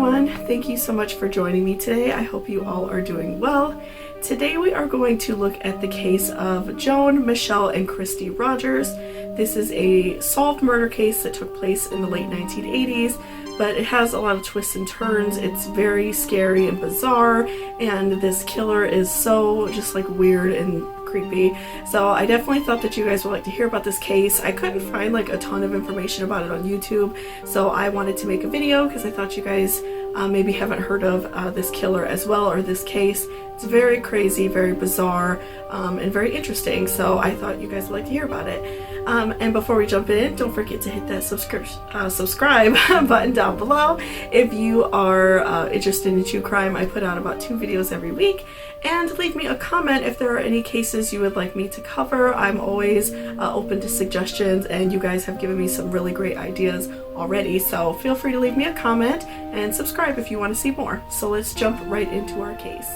everyone, thank you so much for joining me today. I hope you all are doing well. Today we are going to look at the case of Joan, Michelle, and Christe Rogers. This is a solved murder case that took place in the late 1980s, but it has a lot of twists and turns. It's very scary and bizarre, and this killer is so just like weird and creepy. So I definitely thought that you guys would like to hear about this case. I couldn't find like a ton of information about it on YouTube, so I wanted to make a video because I thought you guys maybe haven't heard of this killer as well, or this case. It's very crazy, very bizarre, and very interesting, so I thought you guys would like to hear about it. And before we jump in, don't forget to hit that subscribe button down below if you are interested in true crime. I put out about 2 videos every week, and leave me a comment if there are any cases you would like me to cover. I'm always open to suggestions, and you guys have given me some really great ideas already, so feel free to leave me a comment and subscribe if you want to see more. So let's jump right into our case.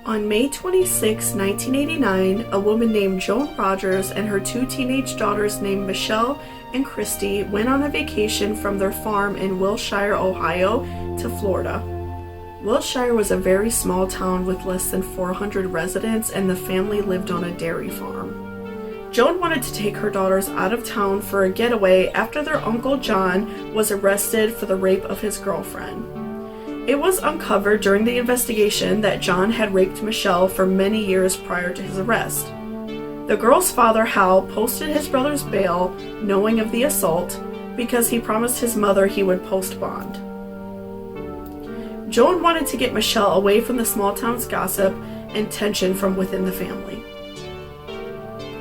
On May 26, 1989, a woman named Joan Rogers and her 2 teenage daughters named Michelle and Christe went on a vacation from their farm in Wilshire, Ohio to Florida. Wilshire was a very small town with less than 400 residents, and the family lived on a dairy farm. Joan wanted to take her daughters out of town for a getaway after their uncle John was arrested for the rape of his girlfriend. It was uncovered during the investigation that John had raped Michelle for many years prior to his arrest. The girl's father, Hal, posted his brother's bail, knowing of the assault, because he promised his mother he would post bond. Joan wanted to get Michelle away from the small town's gossip and tension from within the family.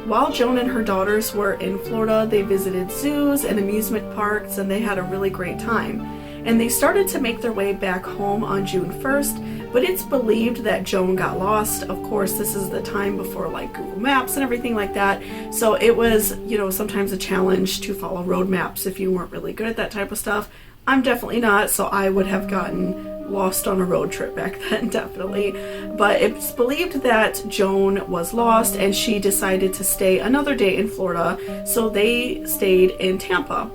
While Joan and her daughters were in Florida, they visited zoos and amusement parks, and they had a really great time. And they started to make their way back home on June 1st, but it's believed that Joan got lost. Of course, this is the time before like Google Maps and everything like that, so it was, you know, sometimes a challenge to follow road maps if you weren't really good at that type of stuff. I'm definitely not, so I would have gotten lost on a road trip back then, definitely. But it's believed that Joan was lost, and she decided to stay another day in Florida, so they stayed in Tampa.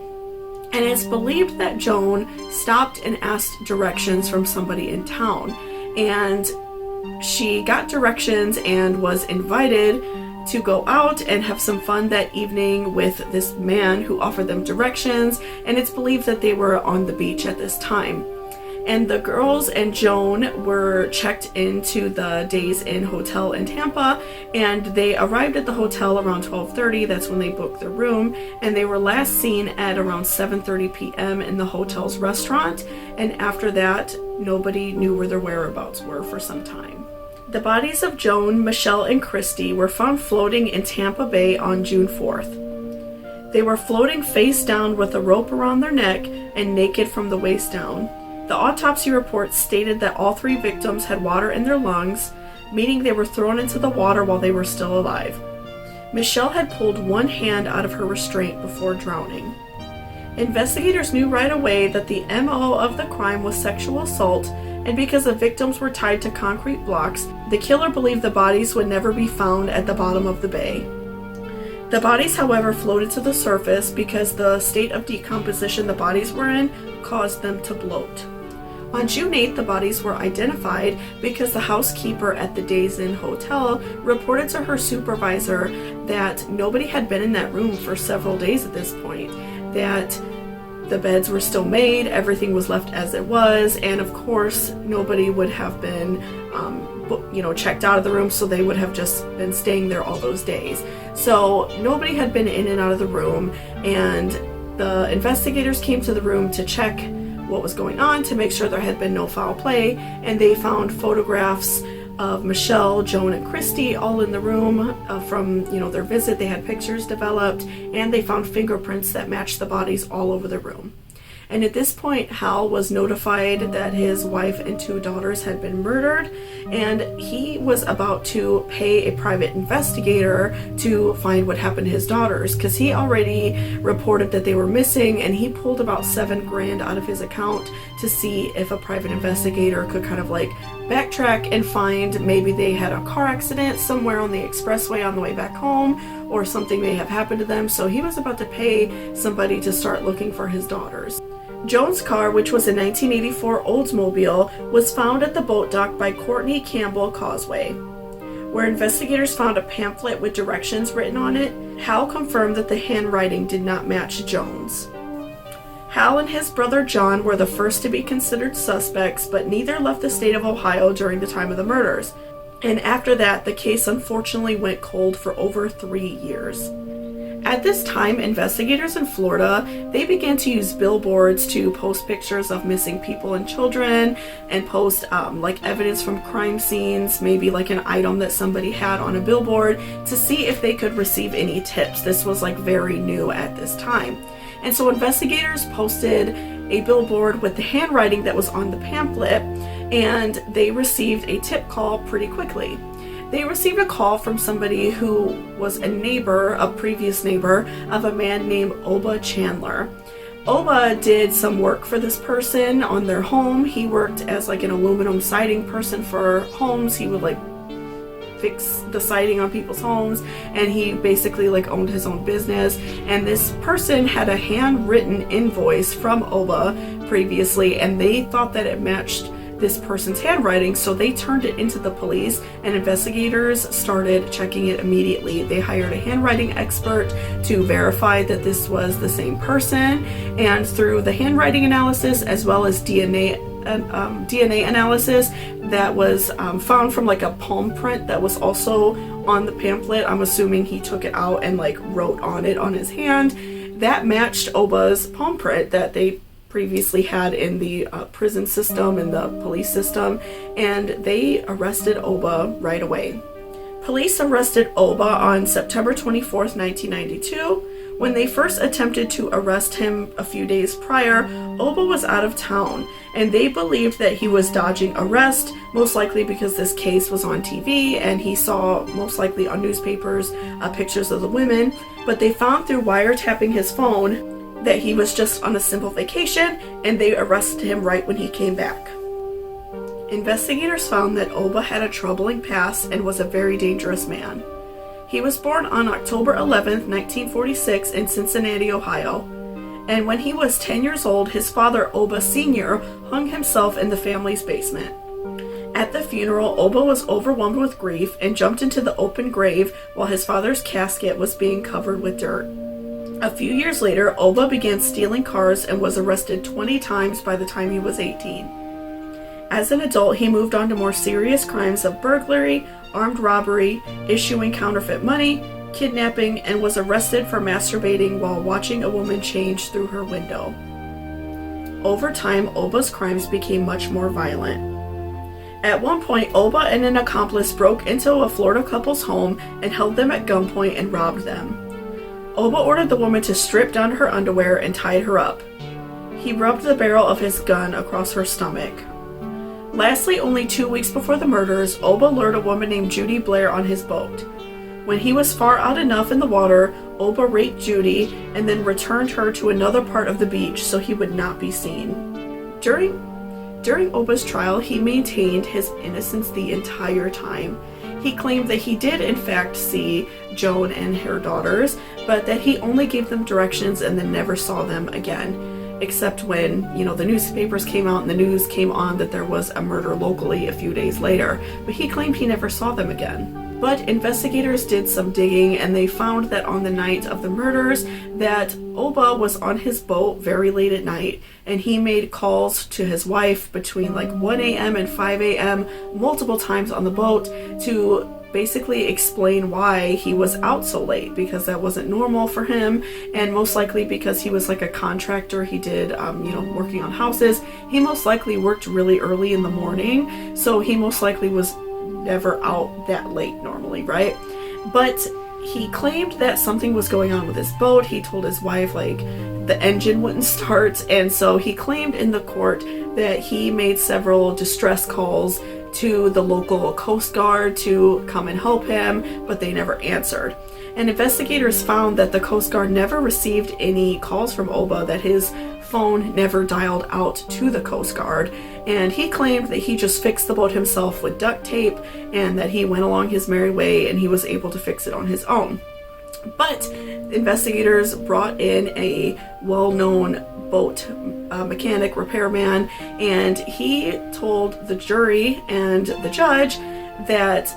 And it's believed that Joan stopped and asked directions from somebody in town, and she got directions and was invited to go out and have some fun that evening with this man who offered them directions, and it's believed that they were on the beach at this time. And the girls and Joan were checked into the Days Inn hotel in Tampa, and they arrived at the hotel around 12:30. That's when they booked their room, and they were last seen at around 7:30 p.m. in the hotel's restaurant, and after that nobody knew where their whereabouts were for some time. The bodies of Joan, Michelle, and Christe were found floating in Tampa Bay on June 4th. They were floating face down with a rope around their neck and naked from the waist down. The autopsy report stated that all 3 victims had water in their lungs, meaning they were thrown into the water while they were still alive. Michelle had pulled one hand out of her restraint before drowning. Investigators knew right away that the MO of the crime was sexual assault, and because the victims were tied to concrete blocks, the killer believed the bodies would never be found at the bottom of the bay. The bodies, however, floated to the surface because the state of decomposition the bodies were in caused them to bloat. On June 8th, the bodies were identified because the housekeeper at the Days Inn hotel reported to her supervisor that nobody had been in that room for several days at this point, that the beds were still made, everything was left as it was, and of course nobody would have been checked out of the room, so they would have just been staying there all those days. So nobody had been in and out of the room, and the investigators came to the room to check what was going on to make sure there had been no foul play, and they found photographs of Michelle, Joan, and Christe all in the room from their visit. They had pictures developed, and they found fingerprints that matched the bodies all over the room. And at this point, Hal was notified that his wife and 2 daughters had been murdered, and he was about to pay a private investigator to find what happened to his daughters, because he already reported that they were missing, and he pulled about $7 grand out of his account to see if a private investigator could kind of like backtrack and find maybe they had a car accident somewhere on the expressway on the way back home, or something may have happened to them. So he was about to pay somebody to start looking for his daughters. Joan's car, which was a 1984 Oldsmobile, was found at the boat dock by Courtney Campbell Causeway, where investigators found a pamphlet with directions written on it. Hal confirmed that the handwriting did not match Joan's. Hal and his brother John were the first to be considered suspects, but neither left the state of Ohio during the time of the murders. And after that, the case unfortunately went cold for over 3 years. At this time, investigators in Florida, they began to use billboards to post pictures of missing people and children, and post like evidence from crime scenes, maybe like an item that somebody had on a billboard, to see if they could receive any tips. This was like very new at this time. And so investigators posted a billboard with the handwriting that was on the pamphlet, and they received a tip call pretty quickly. They received a call from somebody who was a previous neighbor of a man named Oba Chandler. Oba did some work for this person on their home. He worked as like an aluminum siding person for homes. He would like fix the siding on people's homes, and he basically like owned his own business. And this person had a handwritten invoice from Oba previously, and they thought that it matched this person's handwriting, so they turned it into the police, and investigators started checking it immediately. They hired a handwriting expert to verify that this was the same person, and through the handwriting analysis as well as DNA analysis that was found from like a palm print that was also on the pamphlet. I'm assuming he took it out and like wrote on it on his hand. That matched Oba's palm print that they previously had in the prison system and the police system, and they arrested Oba right away. Police arrested Oba on September 24th, 1992. When they first attempted to arrest him a few days prior, Oba was out of town, and they believed that he was dodging arrest, most likely because this case was on TV and he saw, most likely on newspapers, pictures of the women. But they found through wiretapping his phone that he was just on a simple vacation, and they arrested him right when he came back. Investigators found that Oba had a troubling past and was a very dangerous man. He was born on October 11th, 1946 in Cincinnati, Ohio, and when he was 10 years old, his father, Oba Sr., hung himself in the family's basement. At the funeral, Oba was overwhelmed with grief and jumped into the open grave while his father's casket was being covered with dirt. A few years later, Oba began stealing cars and was arrested 20 times by the time he was 18. As an adult, he moved on to more serious crimes of burglary, armed robbery, issuing counterfeit money, kidnapping, and was arrested for masturbating while watching a woman change through her window. Over time, Oba's crimes became much more violent. At one point, Oba and an accomplice broke into a Florida couple's home and held them at gunpoint and robbed them. Oba ordered the woman to strip down to her underwear and tied her up. He rubbed the barrel of his gun across her stomach. Lastly, only 2 weeks before the murders, Oba lured a woman named Judy Blair on his boat. When he was far out enough in the water, Oba raped Judy and then returned her to another part of the beach so he would not be seen. During Oba's trial, he maintained his innocence the entire time. He claimed that he did in fact see Joan and her daughters, but that he only gave them directions and then never saw them again, except when, the newspapers came out and the news came on that there was a murder locally a few days later, but he claimed he never saw them again. But investigators did some digging, and they found that on the night of the murders that Oba was on his boat very late at night, and he made calls to his wife between like 1 a.m. and 5 a.m. multiple times on the boat to basically explain why he was out so late, because that wasn't normal for him, and most likely because he was like a contractor. He did working on houses. He most likely worked really early in the morning, so he most likely was never out that late normally, right? But he claimed that something was going on with his boat. He told his wife like the engine wouldn't start, and so he claimed in the court that he made several distress calls to the local Coast Guard to come and help him, but they never answered. And investigators found that the Coast Guard never received any calls from Oba, that his phone never dialed out to the Coast Guard, and he claimed that he just fixed the boat himself with duct tape and that he went along his merry way and he was able to fix it on his own. But investigators brought in a well-known boat mechanic repairman, and he told the jury and the judge that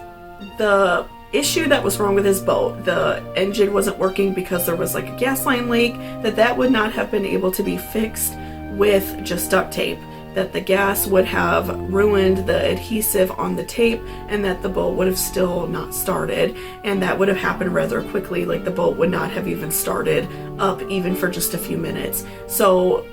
the issue that was wrong with his boat, the engine wasn't working because there was like a gas line leak, that would not have been able to be fixed with just duct tape, that the gas would have ruined the adhesive on the tape, and that the boat would have still not started, and that would have happened rather quickly. Like, the boat would not have even started up even for just a few minutes. So,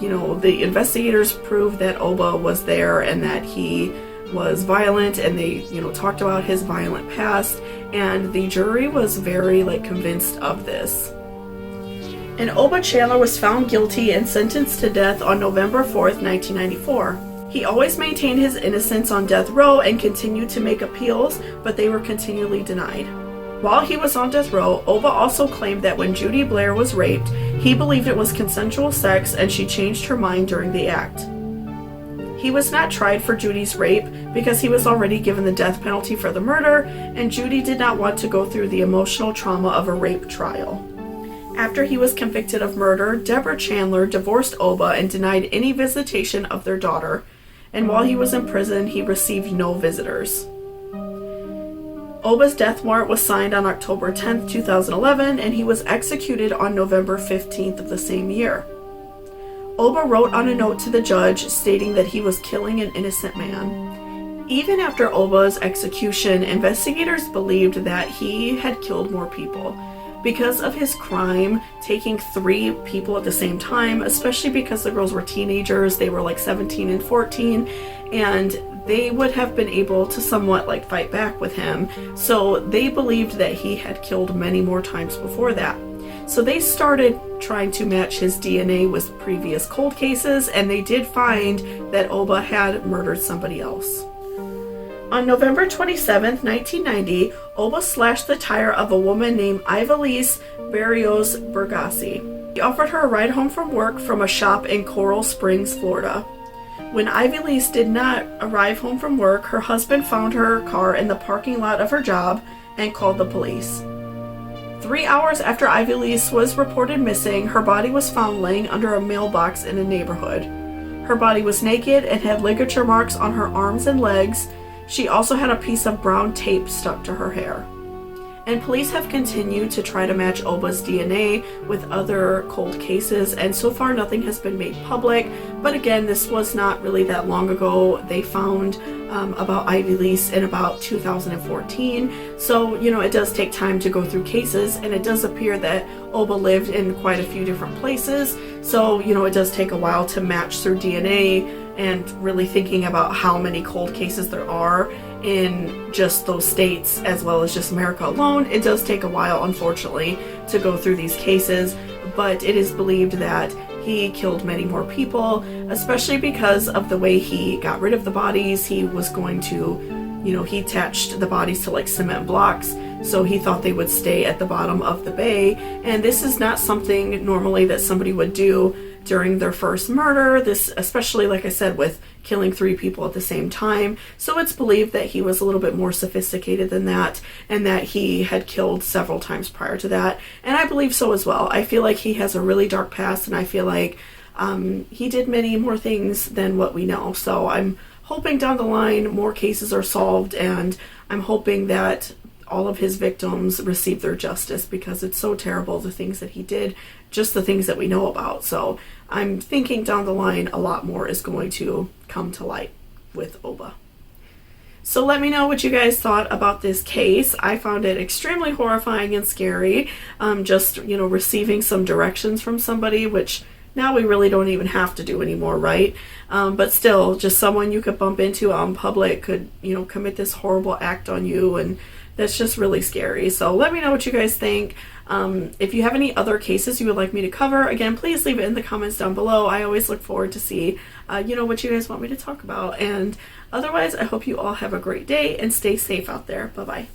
you know, the investigators proved that Oba was there and that he was violent, and they, you know, talked about his violent past, and the jury was very, like, convinced of this. And Oba Chandler was found guilty and sentenced to death on November 4th, 1994. He always maintained his innocence on death row and continued to make appeals, but they were continually denied. While he was on death row, Oba also claimed that when Judy Blair was raped, he believed it was consensual sex and she changed her mind during the act. He was not tried for Judy's rape because he was already given the death penalty for the murder, and Judy did not want to go through the emotional trauma of a rape trial. After he was convicted of murder, Deborah Chandler divorced Oba and denied any visitation of their daughter, and while he was in prison, he received no visitors. Oba's death warrant was signed on October 10th, 2011, and he was executed on November 15th of the same year. Oba wrote on a note to the judge stating that he was killing an innocent man. Even after Oba's execution, investigators believed that he had killed more people because of his crime, taking 3 people at the same time, especially because the girls were teenagers. They were like 17 and 14, and they would have been able to somewhat like fight back with him. So they believed that he had killed many more times before that. So they started trying to match his DNA with previous cold cases, and they did find that Oba had murdered somebody else. On November 27, 1990, Oba slashed the tire of a woman named Ivelisse Barrios Bergassi. He offered her a ride home from work from a shop in Coral Springs, Florida. When Ivelisse did not arrive home from work, her husband found her car in the parking lot of her job and called the police. 3 hours after Ivelisse was reported missing, her body was found laying under a mailbox in a neighborhood. Her body was naked and had ligature marks on her arms and legs. She also had a piece of brown tape stuck to her hair. And police have continued to try to match Oba's DNA with other cold cases, and so far nothing has been made public. But again, this was not really that long ago. They found about Ivelisse in about 2014. So, you know, it does take time to go through cases, and it does appear that Oba lived in quite a few different places. So, you know, it does take a while to match through DNA, and really thinking about how many cold cases there are in just those states as well as just America alone, it does take a while, unfortunately, to go through these cases. But it is believed that he killed many more people, especially because of the way he got rid of the bodies. He was going to, you know, he attached the bodies to like cement blocks, so he thought they would stay at the bottom of the bay. And this is not something normally that somebody would do during their first murder, this especially, like I said, with killing 3 people at the same time. So it's believed that he was a little bit more sophisticated than that, and that he had killed several times prior to that. And I believe so as well. I feel like he has a really dark past, and I feel like he did many more things than what we know. So I'm hoping down the line more cases are solved, and I'm hoping that all of his victims receive their justice, because it's so terrible, the things that he did, just the things that we know about. So I'm thinking down the line a lot more is going to come to light with Oba. So let me know what you guys thought about this case. I found it extremely horrifying and scary. Just, you know, receiving some directions from somebody, which now we really don't even have to do anymore, right? But still, just someone you could bump into out in public could, you know, commit this horrible act on you, and that's just really scary. So let me know what you guys think. If you have any other cases you would like me to cover, again, please leave it in the comments down below. I always look forward to see, you know, what you guys want me to talk about. And otherwise, I hope you all have a great day and stay safe out there. Bye-bye.